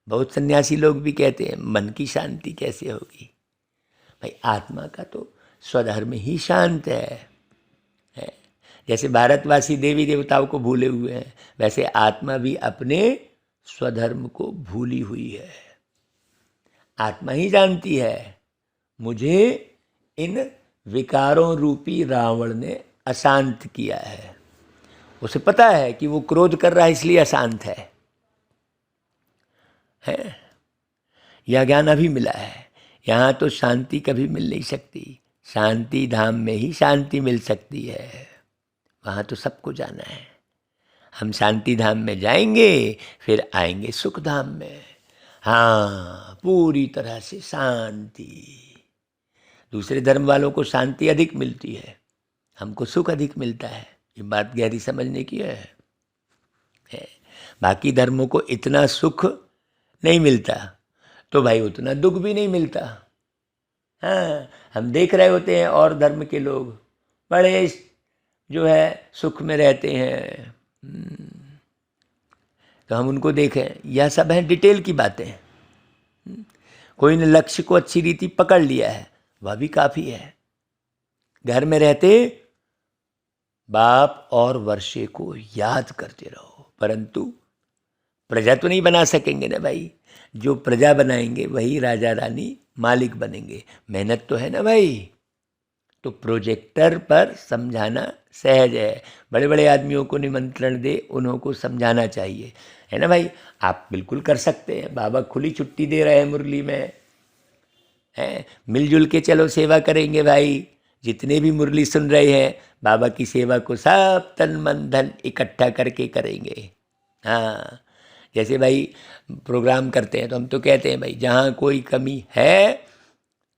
बहुत सन्यासी लोग भी कहते हैं मन की शांति कैसे होगी? भाई आत्मा का तो स्वधर्म ही शांत है। जैसे भारतवासी देवी देवताओं को भूले हुए हैं, वैसे आत्मा भी अपने स्वधर्म को भूली हुई है। आत्मा ही जानती है मुझे इन विकारों रूपी रावण ने अशांत किया है। उसे पता है कि वो क्रोध कर रहा है इसलिए अशांत है। यह ज्ञान अभी मिला है। यहाँ तो शांति कभी मिल नहीं सकती, शांति धाम में ही शांति मिल सकती है। वहाँ तो सबको जाना है। हम शांति धाम में जाएंगे, फिर आएंगे सुख धाम में। हाँ, पूरी तरह से शांति। दूसरे धर्म वालों को शांति अधिक मिलती है, हमको सुख अधिक मिलता है। ये बात गहरी समझने की है। बाकी धर्मों को इतना सुख नहीं मिलता, तो भाई उतना दुख भी नहीं मिलता। हाँ, हम देख रहे होते हैं और धर्म के लोग बड़े जो है सुख में रहते हैं, तो हम उनको देखें। यह सब है डिटेल की बातें। कोई ने लक्ष्य को अच्छी रीति पकड़ लिया है, वह भी काफ़ी है। घर में रहते बाप और वर्षे को याद करते रहो, परंतु प्रजा तो नहीं बना सकेंगे ना भाई। जो प्रजा बनाएंगे वही राजा रानी मालिक बनेंगे। मेहनत तो है ना भाई। तो प्रोजेक्टर पर समझाना सहज है। बड़े बड़े आदमियों को निमंत्रण दे, उन्हों को समझाना चाहिए, है ना भाई। आप बिल्कुल कर सकते हैं। बाबा खुली छुट्टी दे रहे हैं मुरली में, है मिलजुल के चलो सेवा करेंगे भाई। जितने भी मुरली सुन रहे हैं, बाबा की सेवा को सब तन मन धन इकट्ठा करके करेंगे। हाँ, जैसे भाई प्रोग्राम करते हैं तो हम तो कहते हैं भाई जहाँ कोई कमी है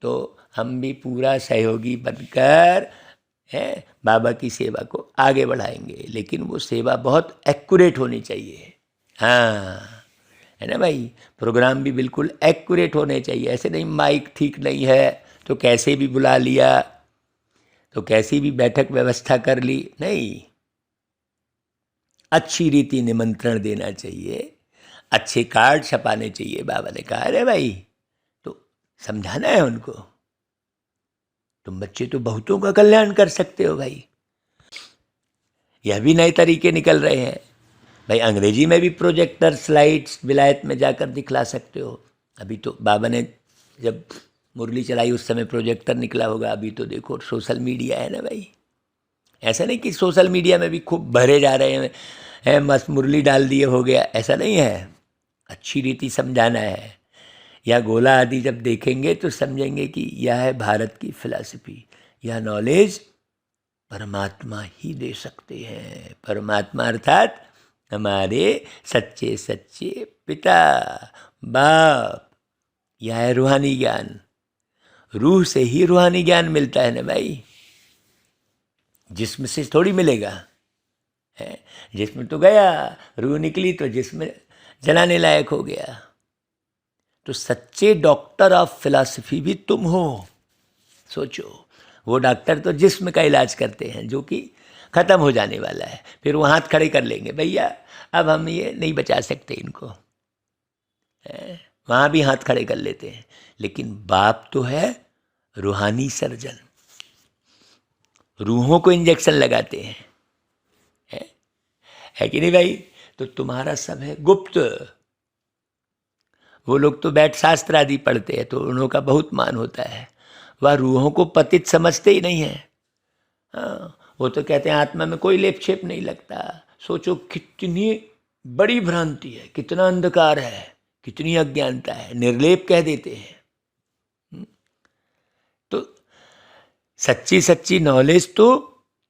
तो हम भी पूरा सहयोगी बनकर है बाबा की सेवा को आगे बढ़ाएंगे, लेकिन वो सेवा बहुत एक्यूरेट होनी चाहिए। हाँ, है ना भाई। प्रोग्राम भी बिल्कुल एक्यूरेट होने चाहिए। ऐसे नहीं माइक ठीक नहीं है तो कैसे भी बुला लिया, तो कैसी भी बैठक व्यवस्था कर ली, नहीं। अच्छी रीति निमंत्रण देना चाहिए, अच्छे कार्ड छपाने चाहिए। बाबा ने कहा अरे भाई, तो समझाना है उनको। तुम बच्चे तो बहुतों का कल्याण कर सकते हो भाई। यह भी नए तरीके निकल रहे हैं भाई। अंग्रेजी में भी प्रोजेक्टर स्लाइड्स विलायत में जाकर दिखला सकते हो। अभी तो बाबा ने जब मुरली चलाई उस समय प्रोजेक्टर निकला होगा। अभी तो देखो सोशल मीडिया है ना भाई। ऐसा नहीं कि सोशल मीडिया में भी खूब भरे जा रहे हैं, मस्त मुरली डाल दिए हो गया, ऐसा नहीं है। अच्छी रीति समझाना है। या गोला आदि जब देखेंगे तो समझेंगे कि यह है भारत की फिलॉसफी। यह नॉलेज परमात्मा ही दे सकते हैं। परमात्मा अर्थात हमारे सच्चे सच्चे पिता बाप। यह है रूहानी ज्ञान। रूह से ही रूहानी ज्ञान मिलता है ना भाई, जिस्म से थोड़ी मिलेगा। है। जिस्म तो गया, रूह निकली तो जिस्म जलाने लायक हो गया। तो सच्चे डॉक्टर ऑफ फिलॉसफी भी तुम हो। सोचो, वो डॉक्टर तो जिस्म का इलाज करते हैं जो कि ख़त्म हो जाने वाला है, फिर वो हाथ खड़े कर लेंगे, भैया अब हम ये नहीं बचा सकते इनको, वहाँ भी हाथ खड़े कर लेते हैं। लेकिन बाप तो है रूहानी सर्जन, रूहों को इंजेक्शन लगाते हैं, है कि नहीं भाई? तो तुम्हारा सब है गुप्त। वो लोग तो बैठ शास्त्र आदि पढ़ते हैं तो उन्हों बहुत मान होता है, वह रूहों को पतित समझते ही नहीं है। हाँ, वो तो कहते हैं आत्मा में कोई लेप छेप नहीं लगता। सोचो कितनी बड़ी भ्रांति है, कितना अंधकार है, कितनी अज्ञानता है, निर्लेप कह देते हैं। तो सच्ची सच्ची नॉलेज तो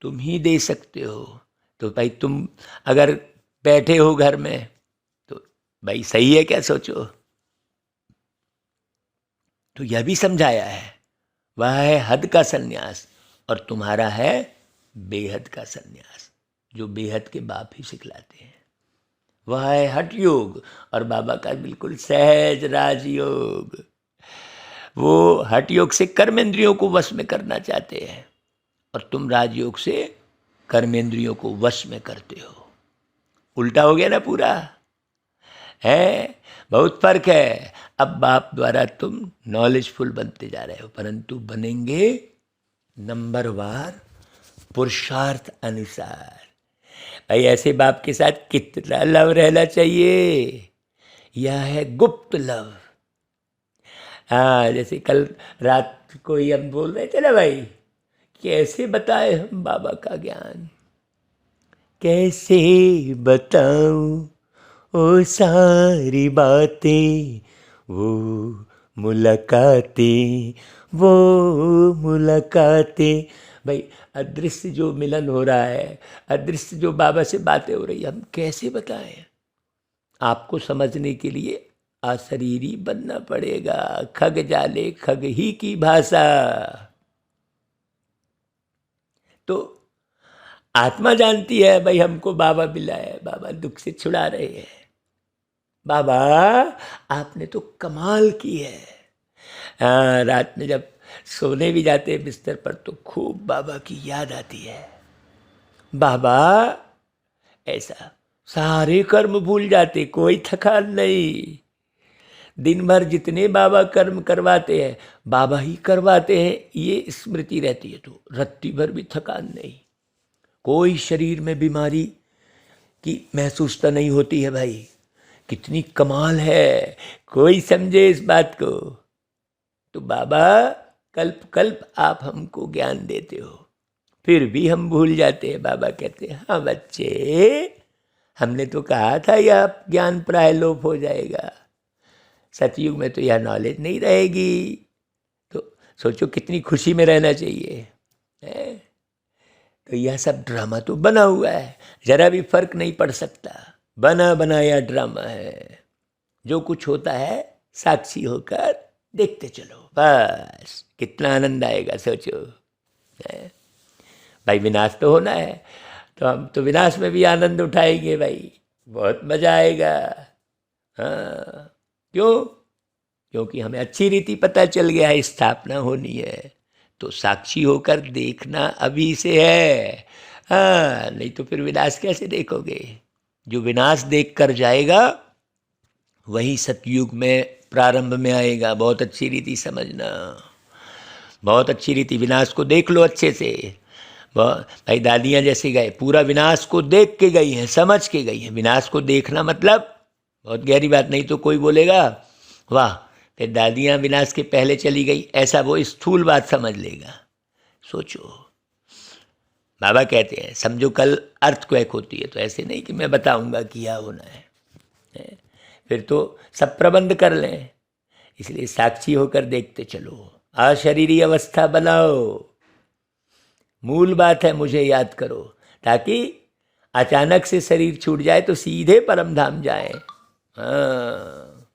तुम ही दे सकते हो। तो भाई तुम अगर बैठे हो घर में तो भाई सही है क्या? सोचो, तो यह भी समझाया है, वह है हद का सन्यास और तुम्हारा है बेहद का सन्यास, जो बेहद के बाप ही सिखलाते हैं। वह है हठ योग और बाबा का बिल्कुल सहज राजयोग। वो हठ योग से कर्मेंद्रियों को वश में करना चाहते हैं और तुम राजयोग से कर्मेंद्रियों को वश में करते हो। उल्टा हो गया ना पूरा, है बहुत फर्क है। अब बाप द्वारा तुम नॉलेजफुल बनते जा रहे हो, परंतु बनेंगे नंबरवार पुरुषार्थ अनुसार। भाई ऐसे बाप के साथ कितना लव रहना चाहिए, यह है गुप्त लव। हाँ, जैसे कल रात को ही हम बोल रहे थे ना भाई, कैसे बताए हम बाबा का ज्ञान, कैसे बताऊं ओ सारी बातें, वो मुलाकातें, वो मुलाकातें। भाई अदृश्य जो मिलन हो रहा है, अदृश्य जो बाबा से बातें हो रही है, हम कैसे बताएं? आपको समझने के लिए अशरीरी बनना पड़ेगा। खग जाले खग ही की भाषा। तो आत्मा जानती है भाई हमको बाबा मिला है, बाबा दुख से छुड़ा रहे हैं, बाबा आपने तो कमाल की है। रात में जब सोने भी जाते हैं बिस्तर पर तो खूब बाबा की याद आती है। बाबा ऐसा सारे कर्म भूल जाते, कोई थकान नहीं। दिन भर जितने बाबा कर्म करवाते हैं बाबा ही करवाते हैं, ये स्मृति रहती है, तो रत्ती भर भी थकान नहीं। कोई शरीर में बीमारी की महसूसता नहीं होती है भाई। कितनी कमाल है, कोई समझे इस बात को। तो बाबा कल्प कल्प आप हमको ज्ञान देते हो, फिर भी हम भूल जाते हैं। बाबा कहते हैं हाँ बच्चे, हमने तो कहा था यह ज्ञान प्राय लोप हो जाएगा, सतयुग में तो यह नॉलेज नहीं रहेगी। तो सोचो कितनी खुशी में रहना चाहिए, है? तो यह सब ड्रामा तो बना हुआ है, जरा भी फर्क नहीं पड़ सकता, बना बनाया ड्रामा है। जो कुछ होता है साक्षी होकर देखते चलो, बस कितना आनंद आएगा सोचो। भाई विनाश तो होना है, तो हम तो विनाश में भी आनंद उठाएंगे भाई, बहुत मजा आएगा। हाँ, क्यों? क्योंकि हमें अच्छी रीति पता चल गया है स्थापना होनी है, तो साक्षी होकर देखना अभी से है। हाँ, नहीं तो फिर विनाश कैसे देखोगे? जो विनाश देख कर जाएगा वही सतयुग में प्रारंभ में आएगा। बहुत अच्छी रीति समझना, बहुत अच्छी रीति। विनाश को देख लो अच्छे से। भाई दादियाँ जैसे गए, पूरा विनाश को देख के गई हैं, समझ के गई हैं। विनाश को देखना मतलब बहुत गहरी बात, नहीं तो कोई बोलेगा वाह फिर दादियाँ विनाश के पहले चली गई, ऐसा वो स्थूल बात समझ लेगा। सोचो, बाबा कहते हैं समझो कल अर्थक्वेक होती है, तो ऐसे नहीं कि मैं बताऊंगा कि क्या होना है, फिर तो सब प्रबंध कर लें। इसलिए साक्षी होकर देखते चलो, अशरीरी अवस्था बनाओ। मूल बात है मुझे याद करो, ताकि अचानक से शरीर छूट जाए तो सीधे परम धाम जाए। हाँ,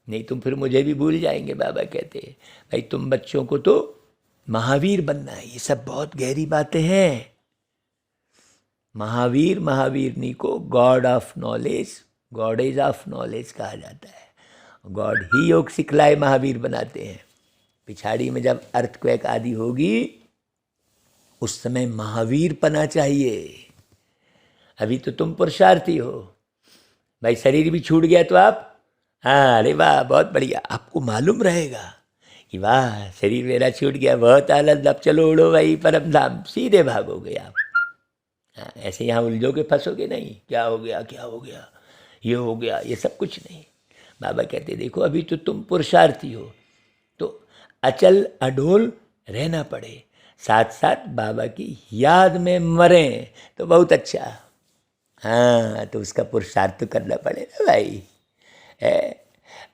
नहीं तुम फिर मुझे भी भूल जाएंगे। बाबा कहते भाई तुम बच्चों को तो महावीर बनना है। ये सब बहुत गहरी बातें हैं, महावीर महावीरनी को God of knowledge, goddess of knowledge कहा जाता है। गॉड ही योग सिखलाए महावीर बनाते हैं। पिछाड़ी में जब अर्थक्वेक आदि होगी उस समय महावीर पना चाहिए। अभी तो तुम पुरुषार्थी हो भाई, शरीर भी छूट गया तो आप हाँ अरे वाह बहुत बढ़िया, आपको मालूम रहेगा कि वाह शरीर मेरा छूट गया, बहुत आनंद, अब चलो उड़ो भाई परम धाम, सीधे भागोगे आप। हाँ, ऐसे यहाँ उलझोगे फंसोगे नहीं, क्या हो गया क्या हो गया, ये हो गया, ये सब कुछ नहीं। बाबा कहते देखो अभी तो तुम पुरुषार्थी हो, तो अचल अडोल रहना पड़े, साथ साथ बाबा की याद में मरें तो बहुत अच्छा। हाँ तो उसका पुरुषार्थ तो करना पड़ेगा भाई।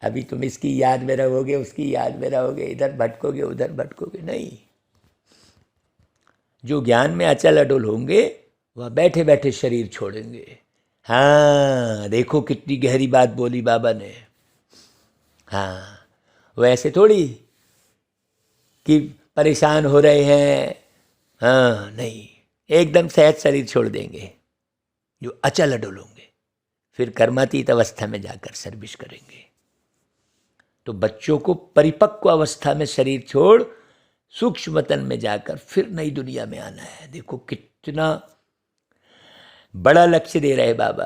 अभी तुम इसकी याद में रहोगे, उसकी याद में रहोगे, इधर भटकोगे उधर भटकोगे नहीं। जो ज्ञान में अचल अडोल होंगे वह बैठे बैठे शरीर छोड़ेंगे। हाँ देखो कितनी गहरी बात बोली बाबा ने। हाँ वो ऐसे थोड़ी कि परेशान हो रहे हैं, हाँ नहीं, एकदम सहज शरीर छोड़ देंगे जो अचल अडोल होंगे, फिर कर्मातीत अवस्था में जाकर सर्विस करेंगे। तो बच्चों को परिपक्व अवस्था में शरीर छोड़ सूक्ष्म तन में जाकर फिर नई दुनिया में आना है। देखो कितना बड़ा लक्ष्य दे रहे बाबा।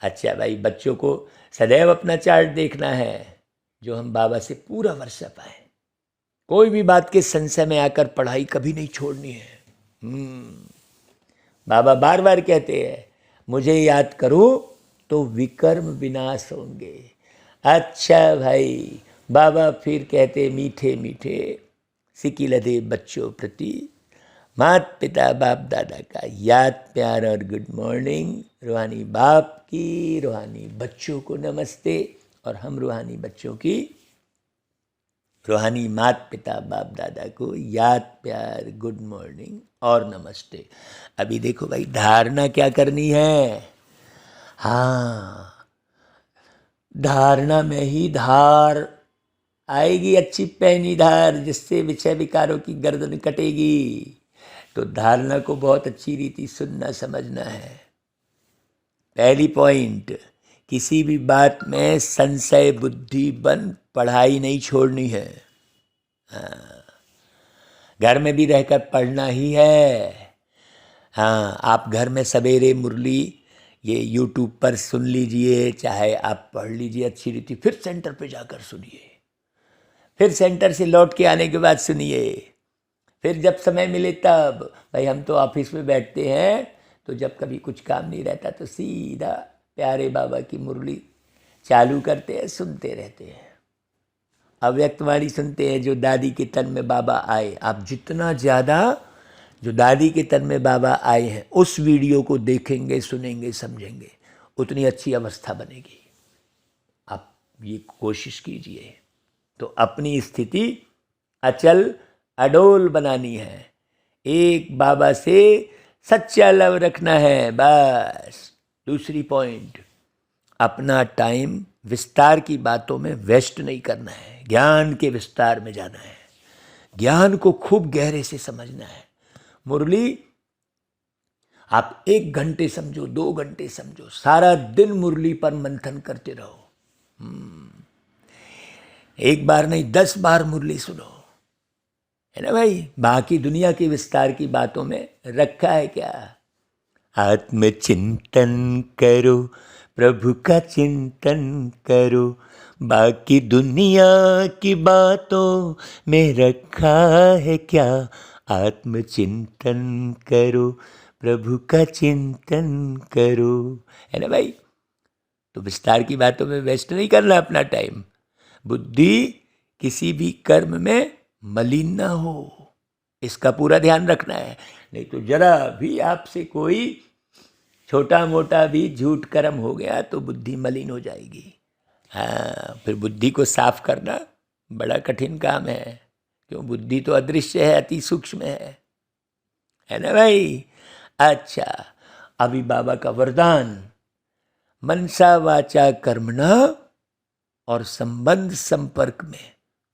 अच्छा भाई बच्चों को सदैव अपना चार्ट देखना है जो हम बाबा से पूरा वर्षा पाए। कोई भी बात के संशय में आकर पढ़ाई कभी नहीं छोड़नी है। बाबा बार बार कहते हैं मुझे याद करो तो विकर्म विनाश होंगे। अच्छा भाई बाबा फिर कहते मीठे मीठे सिकिलदे बच्चों प्रति माता पिता बाप दादा का याद प्यार और गुड मॉर्निंग। रूहानी बाप की रूहानी बच्चों को नमस्ते, और हम रूहानी बच्चों की रूहानी माता पिता बाप दादा को याद प्यार गुड मॉर्निंग और नमस्ते। अभी देखो भाई धारणा क्या करनी है। हाँ धारणा में ही धार आएगी, अच्छी पैनी धार, जिससे विषय विकारों की गर्दन कटेगी। तो धारणा को बहुत अच्छी रीति सुनना समझना है। पहली पॉइंट, किसी भी बात में संशय बुद्धि बन पढ़ाई नहीं छोड़नी है। हाँ घर में भी रहकर पढ़ना ही है। हाँ आप घर में सवेरे मुरली ये यूट्यूब पर सुन लीजिए, चाहे आप पढ़ लीजिए अच्छी रीति, फिर सेंटर पे जाकर सुनिए, फिर सेंटर से लौट के आने के बाद सुनिए, फिर जब समय मिले तब। भाई हम तो ऑफिस में बैठते हैं तो जब कभी कुछ काम नहीं रहता तो सीधा प्यारे बाबा की मुरली चालू करते हैं, सुनते रहते हैं। अव्यक्तवाणी सुनते हैं जो दादी के तन में बाबा आए। आप जितना ज़्यादा जो दादी के तन में बाबा आए हैं उस वीडियो को देखेंगे सुनेंगे समझेंगे उतनी अच्छी अवस्था बनेगी। आप ये कोशिश कीजिए। तो अपनी स्थिति अचल अडोल बनानी है, एक बाबा से सच्चा लव रखना है बस। दूसरी पॉइंट, अपना टाइम विस्तार की बातों में वेस्ट नहीं करना है, ज्ञान के विस्तार में जाना है, ज्ञान को खूब गहरे से समझना है। मुरली आप 1 घंटे समझो 2 घंटे समझो, सारा दिन मुरली पर मंथन करते रहो। एक बार नहीं 10 बार मुरली सुनो, है ना भाई। बाकी दुनिया की विस्तार की बातों में रखा है क्या? आत्मचिंतन करो, प्रभु का चिंतन करो, बाकी दुनिया की बातों में रखा है क्या? आत्मचिंतन करो, प्रभु का चिंतन करो, है ना भाई। तो विस्तार की बातों में वेस्ट नहीं करना अपना टाइम। बुद्धि किसी भी कर्म में मलिन ना हो, इसका पूरा ध्यान रखना है। नहीं तो जरा भी आपसे कोई छोटा मोटा भी झूठ कर्म हो गया तो बुद्धि मलिन हो जाएगी। हाँ फिर बुद्धि को साफ करना बड़ा कठिन काम है, क्यों बुद्धि तो अदृश्य है, अति सूक्ष्म है ना भाई। अच्छा अभी बाबा का वरदान, मनसा वाचा कर्मणा और संबंध संपर्क में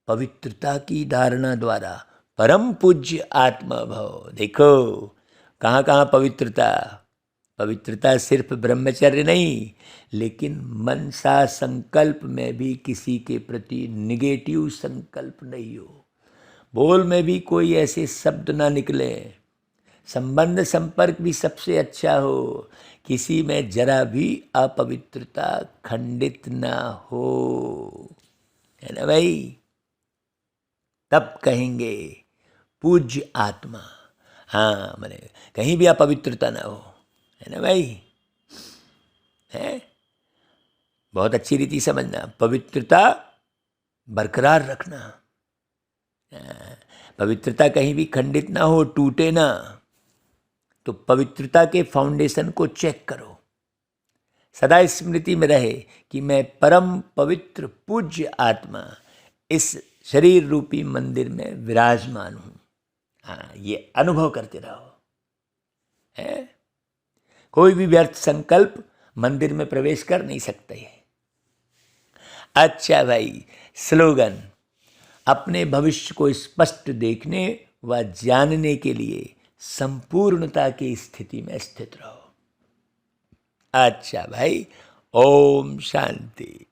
पवित्रता की धारणा द्वारा परम पूज्य आत्मा भव। देखो कहाँ कहाँ पवित्रता, पवित्रता सिर्फ ब्रह्मचर्य नहीं, लेकिन मनसा संकल्प में भी किसी के प्रति निगेटिव संकल्प नहीं हो। बोल में भी कोई ऐसे शब्द ना निकले। संबंध संपर्क भी सबसे अच्छा हो, किसी में जरा भी अपवित्रता खंडित ना हो, है ना भाई। तब कहेंगे पूज्य आत्मा। हाँ, मैंने कहीं भी अपवित्रता ना हो, है ना भाई। है बहुत अच्छी रीति समझना, पवित्रता बरकरार रखना। पवित्रता कहीं भी खंडित ना हो, टूटे ना। तो पवित्रता के फाउंडेशन को चेक करो। सदा स्मृति में रहे कि मैं परम पवित्र पूज्य आत्मा इस शरीर रूपी मंदिर में विराजमान हूं। हाँ, ये अनुभव करते रहो। है कोई भी व्यर्थ संकल्प मंदिर में प्रवेश कर नहीं सकते है। अच्छा भाई, स्लोगन, अपने भविष्य को स्पष्ट देखने व जानने के लिए संपूर्णता की स्थिति में स्थित रहो। अच्छा भाई, ओम शांति।